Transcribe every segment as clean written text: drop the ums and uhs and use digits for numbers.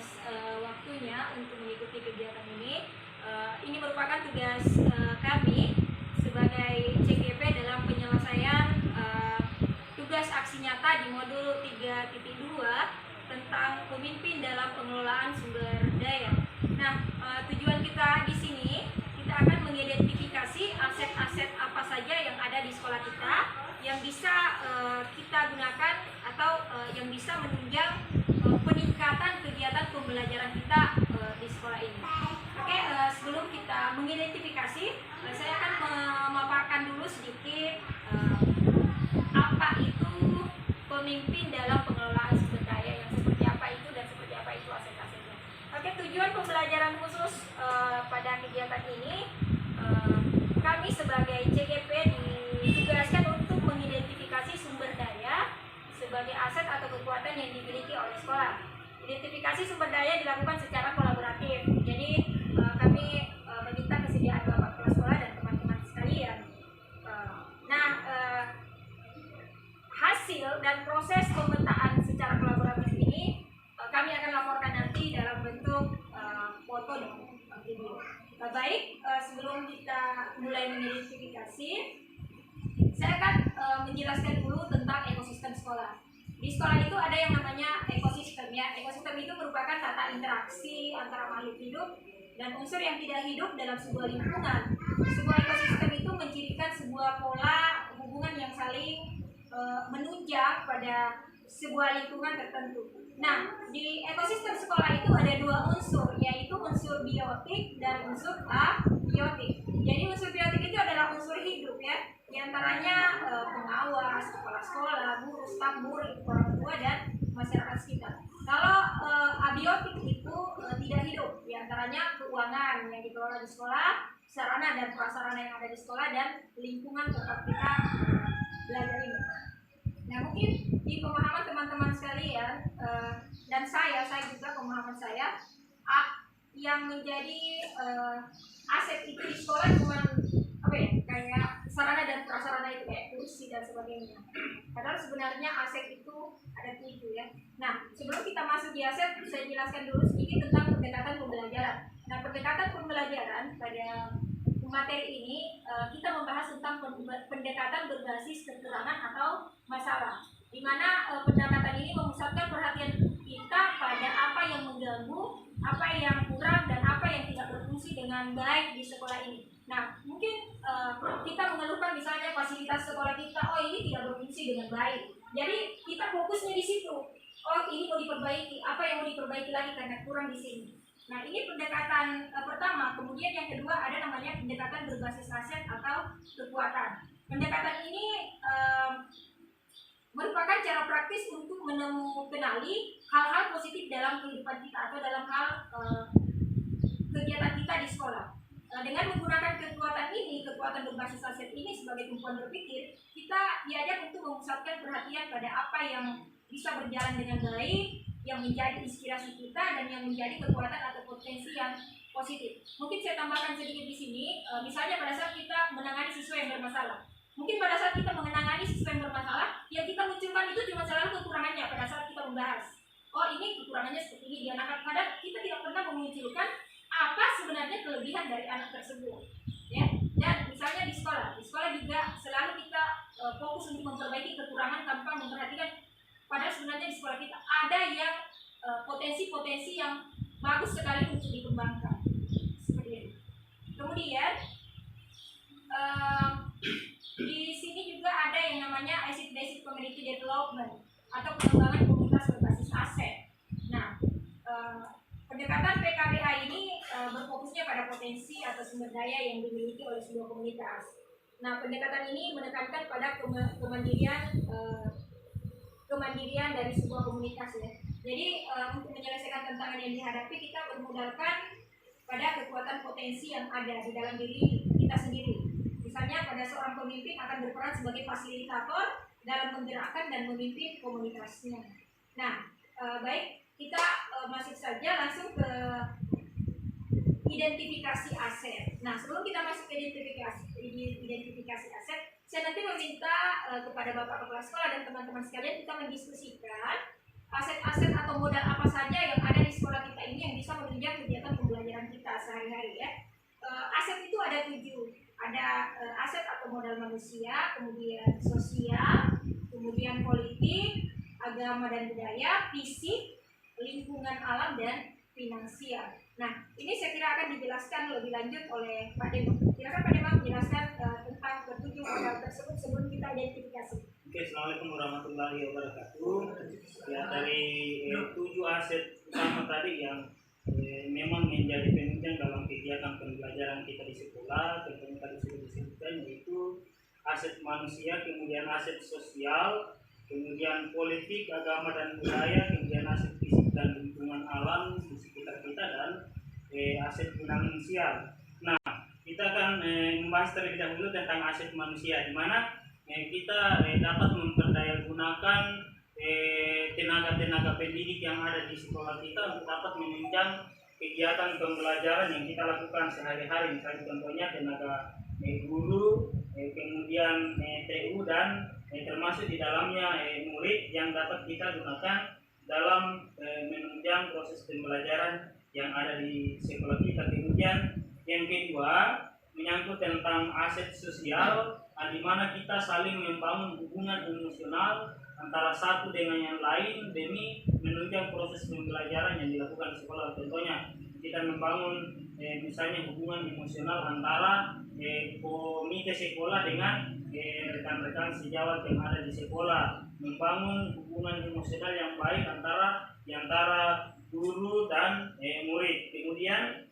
atas waktunya untuk mengikuti kegiatan ini. Ini merupakan tugas kami sebagai CGP dalam penyelesaian tugas aksi nyata di modul 3.2 tentang pemimpin dalam pengelolaan sumber daya. Nah, tujuan kita di sini, kita akan mengidentifikasi aset-aset apa saja yang ada di sekolah kita yang bisa kita gunakan atau yang bisa menunjang peningkatan kegiatan pembelajaran kita di sekolah ini. Oke, sebelum kita mengidentifikasi, saya akan memaparkan dulu sedikit apa itu pemimpin dalam pengelolaan sumber daya, yang seperti apa itu dan seperti apa itu aset-asetnya. Oke, tujuan pembelajaran khusus pada kegiatan ini, kami sebagai CGP ditugaskan untuk mengidentifikasi sumber daya sebagai aset atau kekuatan yang dimiliki oleh sekolah. Identifikasi sumber daya dilakukan secara kolaboratif. Jadi kami meminta kesediaan Bapak Kepala Sekolah dan teman-teman sekalian. Hasil dan proses pemetaan secara kolaboratif ini kami akan laporkan nanti dalam bentuk foto dan video. Baik, sebelum kita mulai mengidentifikasi, saya akan menjelaskan dulu tentang ekosistem sekolah. Di sekolah itu ada yang namanya ekosistem, ya. Ekosistem itu merupakan tata interaksi antara makhluk hidup dan unsur yang tidak hidup dalam sebuah lingkungan. Sebuah ekosistem itu mencirikan sebuah pola hubungan yang saling menunjang pada sebuah lingkungan tertentu. Nah, di ekosistem sekolah itu ada dua unsur, yaitu unsur biotik dan unsur abiotik. Jadi unsur biotik itu adalah unsur hidup, ya. Di antaranya pengawas, kepala sekolah, guru, staf murid, orang tua, dan masyarakat sekitar. Kalau abiotik itu tidak hidup, di antaranya keuangan yang dikelola di sekolah, sarana dan prasarana yang ada di sekolah, dan lingkungan tempat kita belajar ini. Nah, mungkin di pemahaman teman-teman sekalian dan saya juga pemahaman saya, yang menjadi aset itu di sekolah cuma kayak sarana dan prasarana itu, kayak kursi dan sebagainya. Padahal sebenarnya aset itu ada 7, ya. Nah, sebelum kita masuk di aset, saya jelaskan dulu sedikit tentang pendekatan pembelajaran. Nah, pendekatan pembelajaran pada materi ini kita membahas tentang pendekatan berbasis kekurangan atau masalah, di mana pendekatan ini memusatkan perhatian kita pada apa yang mengganggu, apa yang kurang, dan apa yang tidak berfungsi dengan baik di sekolah ini. Nah, mungkin kita mengeluhkan misalnya fasilitas sekolah kita, ini tidak berfungsi dengan baik. Jadi kita fokusnya di situ. Ini mau diperbaiki, apa yang mau diperbaiki lagi karena kurang di sini. Nah, ini pendekatan pertama. Kemudian yang kedua ada namanya pendekatan berbasis aset atau kekuatan. Pendekatan ini merupakan cara praktis untuk mengenali hal-hal positif dalam kehidupan kita atau dalam hal kegiatan kita di sekolah. Dengan menggunakan kekuatan ini, kekuatan berbasis aset ini sebagai tumpuan berpikir, kita diajak untuk memusatkan perhatian pada apa yang bisa berjalan dengan baik, yang menjadi inspirasi kita, dan yang menjadi kekuatan atau potensi yang positif. Mungkin saya tambahkan sedikit di sini, misalnya pada saat kita menangani siswa yang bermasalah. Mungkin pada saat kita menangani siswa yang bermasalah, yang kita munculkan itu cuma selalu kekurangannya pada saat kita membahas. Ini kekurangannya seperti ini di anak. Kadang kita tidak pernah memunculkan apa sebenarnya kelebihan dari anak tersebut, ya. Dan misalnya di sekolah juga selalu kita fokus untuk memperbaiki kekurangan tanpa memperhatikan padahal sebenarnya di sekolah kita ada yang potensi-potensi yang bagus sekali untuk dikembangkan, seperti ini. Kemudian di sini juga ada yang namanya asset-based community development atau pengembangan komunitas berbasis aset. Nah, pendekatan PKBH ini berfokusnya pada potensi atau sumber daya yang dimiliki oleh sebuah komunitas. Nah, pendekatan ini menekankan pada kemandirian dari sebuah komunitas, ya. Jadi untuk menyelesaikan tantangan yang dihadapi, kita bermodalkan pada kekuatan potensi yang ada di dalam diri kita sendiri. Misalnya pada seorang pemimpin akan berperan sebagai fasilitator dalam menggerakkan dan memimpin komunitasnya. Nah, baik, kita masuk saja langsung ke identifikasi aset. Nah, sebelum kita masuk ke identifikasi aset, saya nanti meminta kepada Bapak Kepala Sekolah dan teman-teman sekalian kita mendiskusikan aset-aset atau modal apa saja yang ada di sekolah kita ini yang bisa menunjang kegiatan pembelajaran kita sehari-hari ya. Aset itu ada 7. Ada aset atau modal manusia, kemudian sosial, kemudian politik, agama dan budaya, fisik, lingkungan alam, dan finansial. Nah, ini saya kira akan dijelaskan lebih lanjut oleh Pak Demang. Silakan Pak Demang menjelaskan tentang ketujuh modal tersebut sebelum kita identifikasi. Oke, Assalamualaikum warahmatullahi wabarakatuh. Ya, dari 7 aset utama tadi yang memang menjadi penunjang dalam kegiatan pembelajaran kita di sekolah, tentunya tadi sudah disebutkan, yaitu aset manusia, kemudian aset sosial, kemudian politik, agama dan budaya, kemudian aset fisik dan lingkungan alam di sekitar kita, dan aset finansial. Nah, kita akan membahas terlebih dahulu tentang aset manusia, di mana kita dapat memperdayagunakan tenaga-tenaga pendidik yang ada di sekolah kita untuk dapat menunjang kegiatan pembelajaran yang kita lakukan sehari-hari. Misalnya contohnya tenaga guru, kemudian TU, dan termasuk di dalamnya murid yang dapat kita gunakan dalam menunjang proses pembelajaran yang ada di sekolah kita. Kemudian yang kedua menyangkut tentang aset sosial, di mana kita saling membangun hubungan emosional antara satu dengan yang lain demi menunjang proses pembelajaran yang dilakukan di sekolah. Contohnya kita membangun misalnya hubungan emosional antara komite sekolah dengan rekan-rekan sejawat yang ada di sekolah, membangun hubungan emosional yang baik antara guru dan murid. Kemudian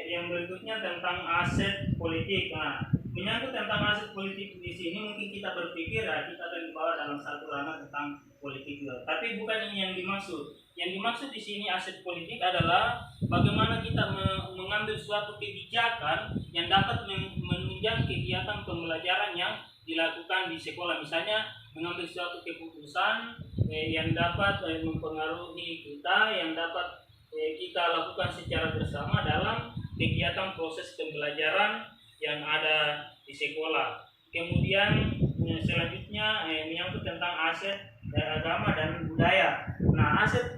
yang berikutnya tentang aset politik. Nah, menyangkut tentang aset politik di sini mungkin kita berpikir kita akan dibawa dalam satu ranah tentang politik juga. Tapi bukan ini yang dimaksud. Yang dimaksud di sini aset politik adalah bagaimana kita mengambil suatu kebijakan yang dapat menunjang kegiatan pembelajaran yang dilakukan di sekolah. Misalnya mengambil suatu keputusan yang dapat mempengaruhi kita, yang dapat kita lakukan secara bersama dalam kegiatan proses pembelajaran yang ada di sekolah. Kemudian selanjutnya menyangkut tentang aset agama dan budaya. Nah, aset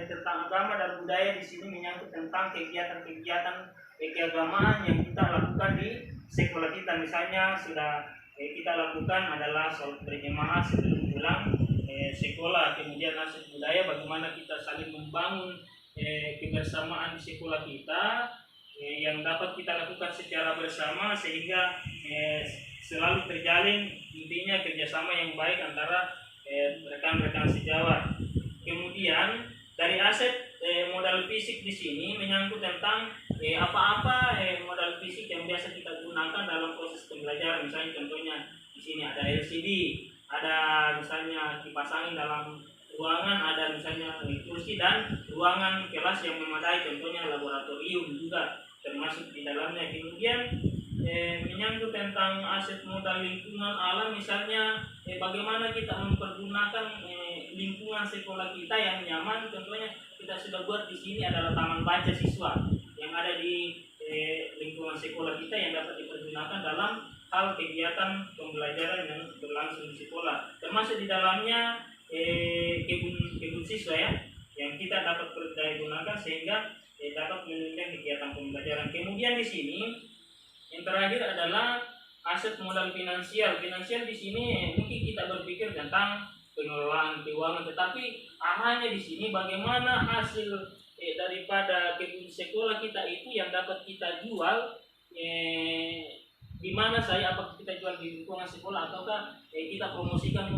tentang agama dan budaya di sini menyangkut tentang kegiatan-kegiatan keagamaan yang kita lakukan di sekolah kita. Misalnya sudah kita lakukan adalah sholat berjamaah sebelum pulang sekolah. Kemudian aset budaya, bagaimana kita saling membangun kebersamaan di sekolah kita yang dapat kita lakukan secara bersama sehingga selalu terjalin intinya kerjasama yang baik antara rekan-rekan sejawat. Kemudian dari aset modal fisik di sini menyangkut tentang apa-apa modal fisik yang biasa kita gunakan dalam proses pembelajaran. Misalnya contohnya di sini ada LCD, ada misalnya kipas angin dalam ruangan, ada misalnya kursi dan ruangan kelas yang memadai, contohnya laboratorium juga termasuk di dalamnya. Kemudian menyangkut tentang aset modal lingkungan alam, misalnya bagaimana kita mempergunakan lingkungan sekolah kita yang nyaman. Contohnya kita sudah buat di sini adalah taman baca siswa yang ada di lingkungan sekolah kita yang dapat dipergunakan dalam hal kegiatan pembelajaran yang berlangsung di sekolah, termasuk di dalamnya kebun siswa ya yang kita dapat perdayagunakan sehingga dapat menunjang kegiatan pembelajaran. Kemudian di sini yang terakhir adalah aset modal finansial. Finansial di sini mungkin kita berpikir tentang pengelolaan keuangan, tetapi arahnya di sini bagaimana hasil daripada kebun sekolah kita itu yang dapat kita jual di mana apakah kita jual di lingkungan sekolah ataukah kita promosikan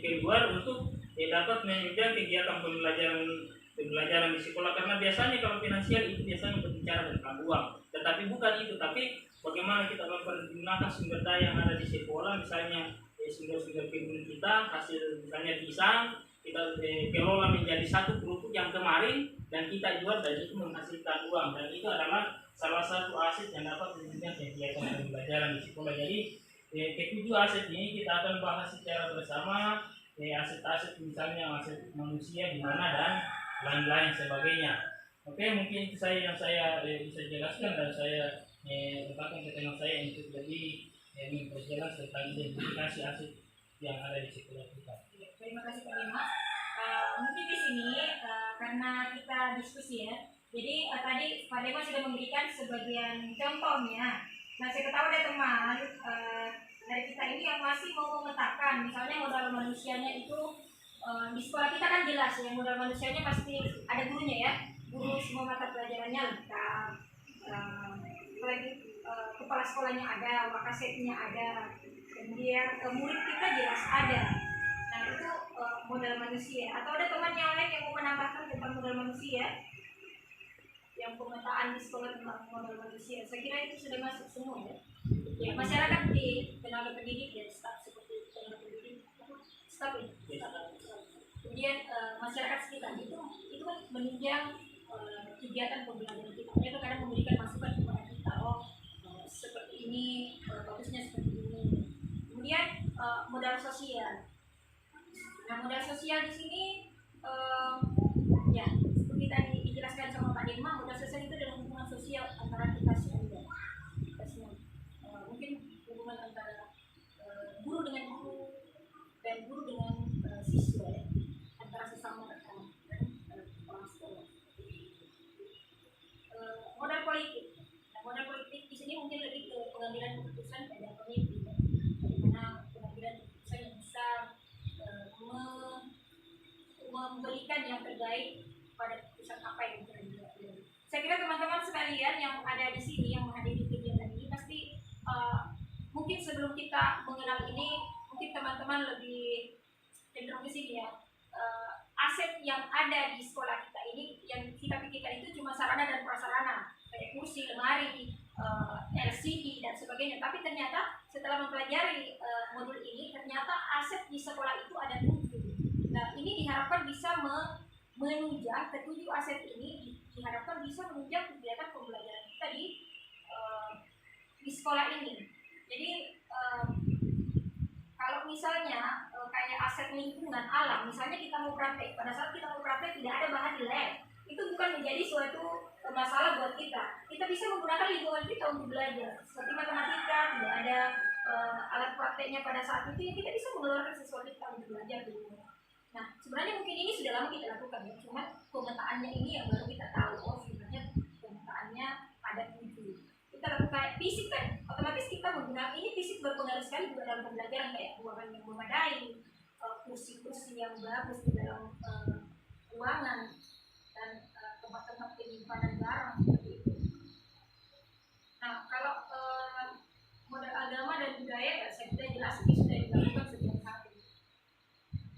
keluar untuk dapat menunjang kegiatan pembelajaran di sekolah. Karena biasanya kalau finansial itu biasanya berbicara tentang uang, tetapi bukan itu, tapi bagaimana kita mempergunakan sumber daya yang ada di sekolah. Misalnya sumber-sumber kebun kita, hasil misalnya pisang kita kelola menjadi satu kerupuk yang kemarin dan kita jual dan itu menghasilkan uang, dan itu adalah salah satu aset yang dapat menunjang kegiatan pembelajaran di sekolah. Jadi ketujuh aset ini kita akan bahas secara bersama, aset-aset misalnya aset manusia di mana dan lain-lain sebagainya. Oke, mungkin itu yang saya bisa jelaskan dan saya letakkan ke teman saya untuk jadi memperjelas tentang identifikasi aset yang ada di sekolah kita. Terima kasih Pak Dimas. mungkin di sini karena kita diskusi ya. Jadi tadi Pak Dema sudah memberikan sebagian contohnya. Nah, saya tahu ada teman dari kita ini yang masih mau memetakan, misalnya modal manusianya itu di sekolah kita kan jelas ya, modal manusianya pasti ada gurunya ya, guru semua mata pelajarannya lengkap, apalagi kepala sekolahnya ada, wakasetnya ada, kemudian murid kita jelas ada. Nah itu modal manusia. Atau ada teman yang lain yang mau menambahkan tentang modal manusia, yang pemetaan di sekolah tentang modal manusia? Saya kira itu sudah masuk semua ya. Ya masyarakat di tenaga pendidik dan staf seperti tenaga pendidik, staf ya. Kemudian masyarakat sekitar itu kan menunjang kegiatan pembelajaran kita. Mereka kadang memberikan masukan kepada kita, seperti ini, bagusnya seperti ini. Kemudian modal sosial. Nah, modal sosial di sini ya seperti tadi dijelaskan sama Pak Dema, modal sosial itu adalah hubungan sosial antara kita semua. Mungkin hubungan antara guru dengan guru dan guru dengan siswa ya, antara sesama rekan kepala sekolah. Modal politik. Nah, modal politik di sini mungkin lebih ke pengambilan keputusan pada pemimpin, bagaimana pengambilan keputusan yang bisa memberikan yang terbaik pada keputusan apa yang terjadi. Saya kira teman-teman sekalian yang ada di sini yang menghadiri kegiatan ini pasti mungkin sebelum kita mengenal ini, mungkin teman-teman lebih cenderung ke sini ya. Aset yang ada di sekolah kita ini yang kita pikirkan itu cuma sarana dan prasarana kayak kursi, lemari, LCD dan sebagainya. Tapi ternyata setelah mempelajari modul ini, ternyata aset di sekolah itu ada 7. Nah, ini diharapkan bisa menunjang ketujuh aset ini, diharapkan bisa menunjang kegiatan pembelajaran kita di sekolah ini. Jadi kalau misalnya kayak aset lingkungan alam, misalnya kita mau praktek, pada saat kita mau praktek tidak ada bahan di lab, itu bukan menjadi suatu masalah buat kita. Kita bisa menggunakan lingkungan kita untuk belajar. Seperti matematika, tidak ada alat prakteknya pada saat itu, ya kita bisa mengeluarkan sesuatu kita untuk belajar di rumah. Nah, sebenarnya mungkin ini sudah lama kita lakukan ya, cuma pemetaannya ini yang baru kita tahu. Sebenarnya pemetaannya ada 7. Kita lakukan fisik kan, otomatis kita menggunakan ini, fisik berpengaruh sekali juga dalam pembelajaran, kayak ruangan yang memadai, kursi-kursi yang bagus di dalam ruangan, dan tempat-tempat penyimpanan barang seperti itu. Nah, kalau modal agama dan budaya, saya sudah jelas ini sudah dilakukan sejak hari.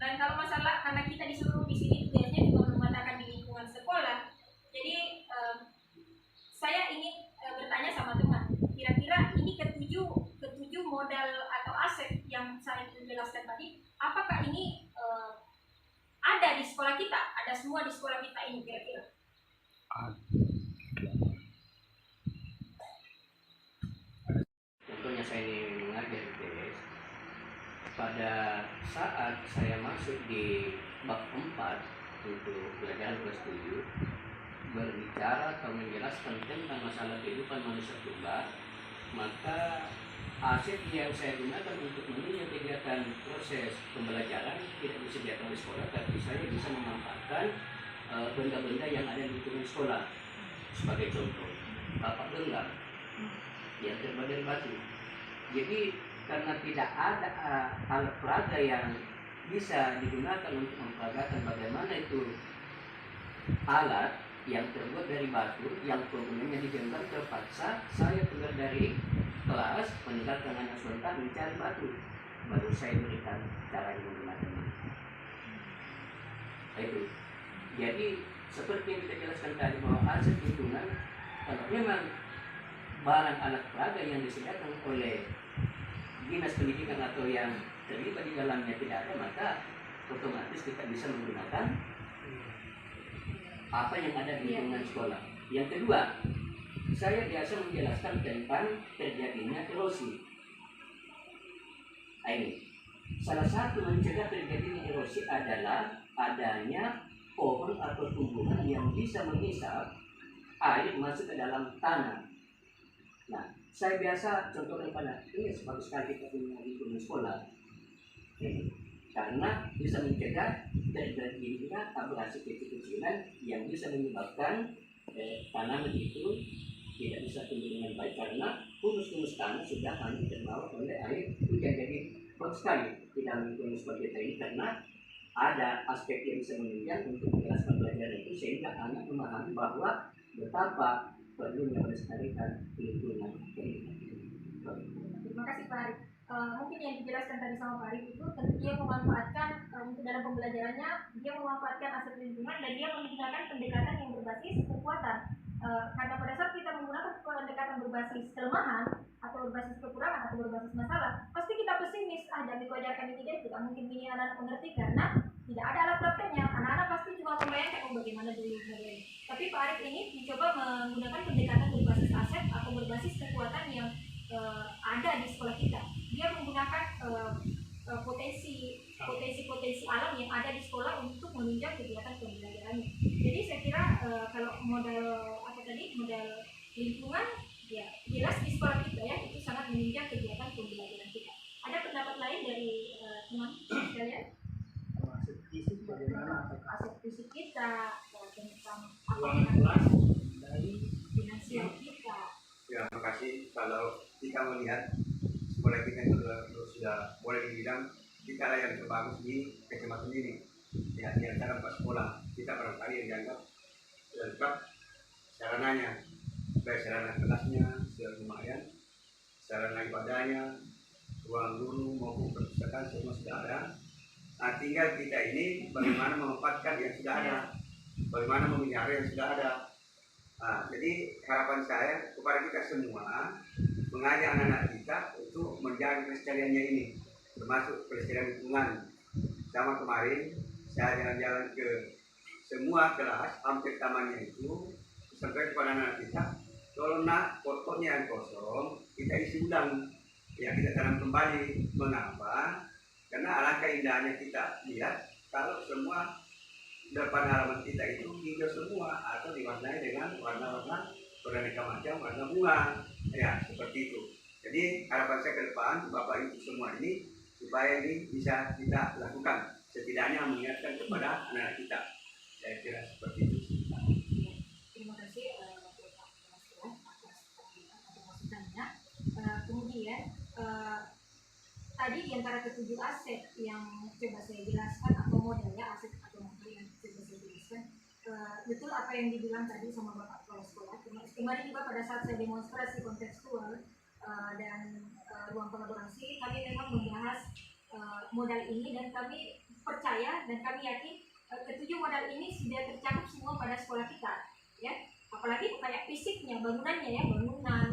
Dan kalau masalah karena kita disuruh di sini tugasnya juga memetakan di lingkungan sekolah, jadi saya ingin bertanya sama teman, kira-kira ini ketujuh modal atau aset yang saya jelaskan tadi, apakah ini ada di sekolah kita? Ada semua di sekolah kita ini kira-kira? Contohnya saya ini mengajar di TS. Pada saat saya masuk di bab 4 untuk pelajaran kelas 7, berbicara atau menjelaskan tentang masalah kehidupan manusia purba, maka aset yang saya gunakan untuk menunjang kegiatan proses pembelajaran tidak disediakan di sekolah, tapi saya bisa memanfaatkan benda-benda yang ada di lingkungan sekolah. Sebagai contoh, tapak genggam yang terbuat dari batu. Jadi karena tidak ada alat peraga yang bisa digunakan untuk memperagakan bagaimana itu alat yang terbuat dari batu yang penggunanya digenggam, terpaksa saya keluar dari kelas meninggalkan anak sebentar mencari batu, baru saya berikan cara menggunakannya. Itu jadi seperti yang kita jelaskan tadi, bahwa aset lingkungan, kalau memang barang alat peraga yang disediakan oleh dinas pendidikan atau yang terlibat di dalamnya tidak ada, maka otomatis kita bisa menggunakan apa yang ada di lingkungan sekolah. Yang kedua, saya biasa menjelaskan tentang terjadinya erosi. Ini salah satu mencegah terjadinya erosi adalah adanya pohon atau tumbuhan yang bisa menghisap air masuk ke dalam tanah. Nah, saya biasa contohkan pada ini, sebagus sekali kita punya lingkungan sekolah. Ini karena bisa mencegah terjadinya abrasi kecil-kecilan yang bisa menyebabkan tanaman itu tidak bisa tumbuh dengan baik karena humus tanah sudah hanyut terbawa oleh air hujan. Jadi bagus sekali di dalam lingkungan seperti ini karena ada aspek yang bisa menunjang untuk menjelaskan pelajaran itu sehingga anak memahami bahwa betapa perlunya melestarikan lingkungan ini. Terima kasih Pak Arif. Mungkin yang dijelaskan tadi sama Pak Arif itu tentu dia memanfaatkan untuk dalam pembelajarannya, dia memanfaatkan aset lingkungan dan dia menggunakan pendekatan yang berbasis kekuatan. Karena pada saat kita menggunakan pendekatan berbasis kelemahan atau berbasis kekurangan atau berbasis masalah, pasti kita pesimis, jangan dikuajarkan ini deh, tidak mungkin ini anak-anak mengerti karena tidak ada alat prakteknya. Anak-anak pasti cuma membayangkan bagaimana dulu ini. Tapi Pak Arif ini mencoba menggunakan pendekatan berbasis aset atau berbasis kekuatan yang ada di sekolah kita. Dia menggunakan potensi alam yang ada di sekolah untuk menunjang kegiatan pembelajarannya. Jadi saya kira kalau modal lingkungan ya jelas di sekolah kita ya itu sangat menunjang kegiatan pembelajaran kita. Ada pendapat lain dari teman sekalian? Aset fisik kita, tentang Ruang kelas dari finansial kita. Ya, makasih. Kalau kita melihat sekolah kita itu sudah boleh dibilang kita lah yang terbagus di kecamatan ini. Ya, di antara 4 sekolah kita barangkali yang dianggap lengkap sarananya, baik sarana kelasnya sudah lumayan, sarana ibadahnya, ruang guru maupun perpustakaan semua sudah ada. Nah, tinggal kita ini bagaimana memanfaatkan yang sudah ada, bagaimana memelihara yang sudah ada. Nah, jadi harapan saya kepada kita semua mengajak anak-anak kita untuk menjaga kelestariannya ini, termasuk kelestarian lingkungan. Sama kemarin saya jalan-jalan ke semua kelas, hampir tamannya itu, sampai kepada anak kita, kalau nak potnya yang kosong, kita isi ulang, ya kita tanam kembali. Mengapa? Karena alangkah indahnya kita lihat kalau semua depan halaman kita itu hijau semua atau diwarnai dengan warna-warna beraneka macam warna bunga, ya seperti itu. Jadi harapan saya ke depan Bapak Ibu semua ini supaya ini bisa kita lakukan, setidaknya mengingatkan kepada anak kita. Saya kira seperti itu. Terima kasih Bapak atas masukannya. Kemudian tadi di antara ketujuh aset yang coba saya jelaskan atau modalnya aset atau modal yang coba saya jelaskan, betul apa yang dibilang tadi sama Bapak Kepala Sekolah. Kemarin juga pada saat saya demonstrasi kontekstual dan ruang kolaborasi, kami memang membahas modal ini dan kami percaya dan kami yakin ketujuh modal ini sudah tercakup semua pada sekolah kita, ya. Apalagi kayak fisiknya, bangunannya ya, bangunan,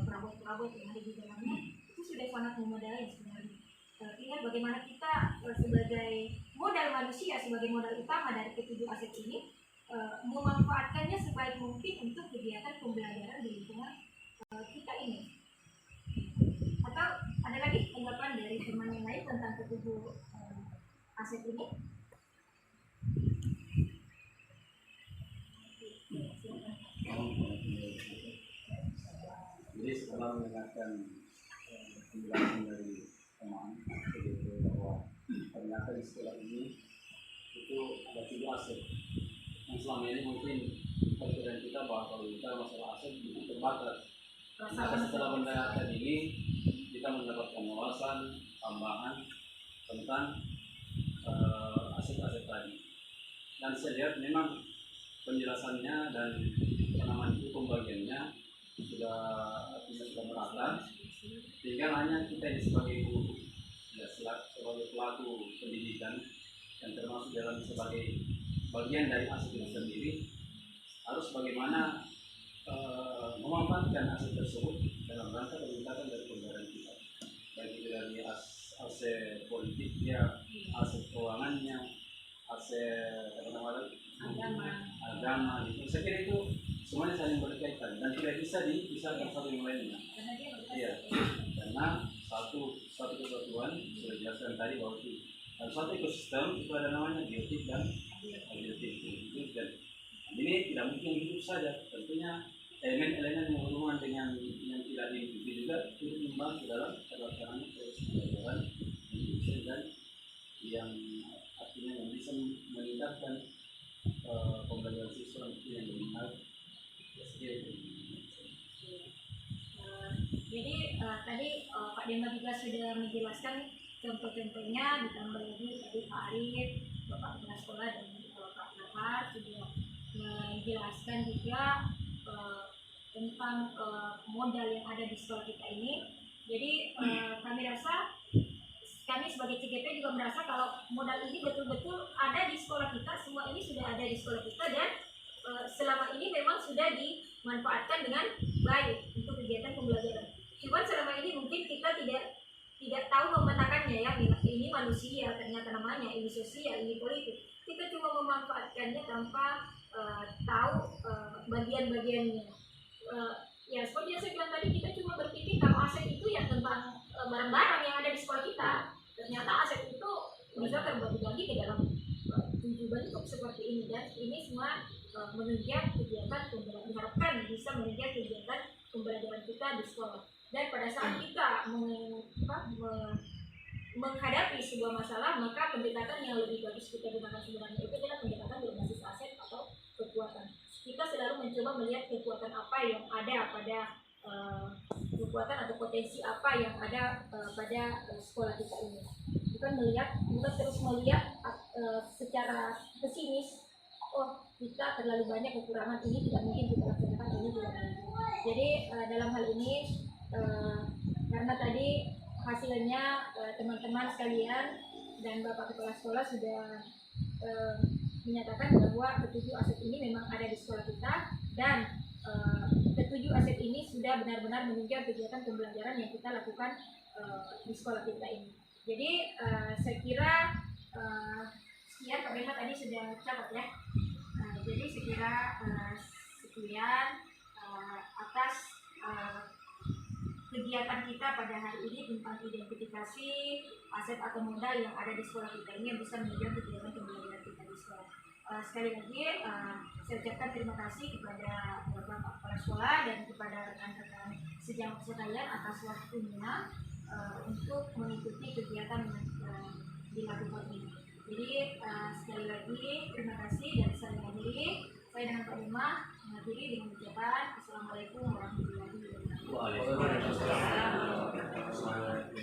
perabot-perabot yang ada di dalamnya itu sudah sangat memadai sebenarnya. Tinggal bagaimana kita sebagai modal manusia, sebagai modal utama dari ketujuh aset ini memanfaatkannya sebaik mungkin untuk kegiatan pembelajaran di lingkungan kita ini. Atau ada lagi tanggapan dari teman yang lain tentang ketujuh aset ini? Jadi setelah mendengarkan penjelasan dari teman bahwa ternyata di sekolah ini itu ada 3 aset yang selama ini mungkin pikiran kita bahwa kalau bicara masalah aset itu terbatas. Maka setelah mendengarkan ini kita mendapatkan wawasan tambahan tentang aset-aset tadi. Dan saya lihat memang penjelasannya dan itu pembagiannya sudah merata. Tinggal hanya kita ini sebagai guru, ya, sebagai pelaku pendidikan yang termasuk dalam sebagai bagian dari aset itu sendiri, harus bagaimana memanfaatkan aset tersebut dalam rangka peningkatan dari pembelajaran kita, baik itu dari aset politiknya, aset keuangannya, aset agama gitu. Saya kira itu semuanya saling berkaitan dan tidak bisa dipisahkan satu yang lainnya. Iya, karena satu kesatuan sudah dijelaskan tadi bahwa itu dalam satu ekosistem itu ada namanya biotik dan abiotik itu, dan ini tidak mungkin hidup saja. Tentunya elemen-elemen yang berhubungan dengan yang tidak diikuti juga turut membantu dalam pelaksanaan proses pembelajaran dan yang artinya yang bisa meningkatkan pembelajaran siswa itu yang diminat SDM. Jadi tadi Pak Dema juga sudah menjelaskan contoh-contohnya, ditambah lagi tadi Pak Arif, Bapak Kepala Sekolah dan Pak Nahar sudah menjelaskan juga tentang modal yang ada di sekolah kita ini. Jadi kami rasa, kami sebagai CGP juga merasa kalau modal ini betul-betul ada di sekolah kita, semua ini sudah ada di sekolah kita, dan selama ini memang sudah dimanfaatkan dengan baik untuk kegiatan pembelajaran. Cuma selama ini mungkin kita tidak tahu memetakannya ya, ini manusia ternyata namanya, ini sosial, ini politik. Kita cuma memanfaatkannya tanpa tahu bagian-bagiannya. Ya seperti yang saya bilang tadi, kita cuma berpikir kalau aset itu ya tentang barang-barang yang ada di sekolah kita. Ternyata aset itu bisa terbagi lagi ke dalam 7 bentuk seperti ini, dan ini semua menunjang kegiatan pembelajaran, diharapkan bisa menunjang kegiatan pembelajaran kita di sekolah. Dan pada saat kita menghadapi sebuah masalah, maka pendekatan yang lebih bagus kita gunakan sebenarnya itu adalah pendekatan berbasis aset atau kekuatan. Kita selalu mencoba melihat kekuatan apa yang ada pada kekuatan atau potensi apa yang ada pada sekolah kita ini. Bukan terus melihat secara pesimis, oh kita terlalu banyak kekurangan, ini tidak mungkin kita laksanakan, ini tidak mungkin. Jadi dalam hal ini karena tadi hasilnya teman-teman sekalian dan Bapak Kepala Sekolah sudah menyatakan bahwa ketujuh aset ini memang ada di sekolah kita, dan ketujuh aset ini sudah benar-benar menunjang kegiatan pembelajaran yang kita lakukan di sekolah kita ini. Jadi saya kira sekian, Pak Bema tadi sudah catat ya. Jadi saya kira sekian atas kegiatan kita pada hari ini tentang identifikasi aset atau modal yang ada di sekolah kita ini yang bisa menunjang kegiatan pembelajaran kita di sekolah. Sekali lagi saya ucapkan terima kasih kepada Bapak Kepala Sekolah dan kepada rekan-rekan sejawat sekalian atas waktunya untuk mengikuti kegiatan yang dilakukan ini. Jadi sekali lagi terima kasih, dan saya mengakhiri. Saya dengan Pak Bema mengakhiri dengan ucapan Assalamualaikum warahmatullahi wabarakatuh. Waalaikumsalam.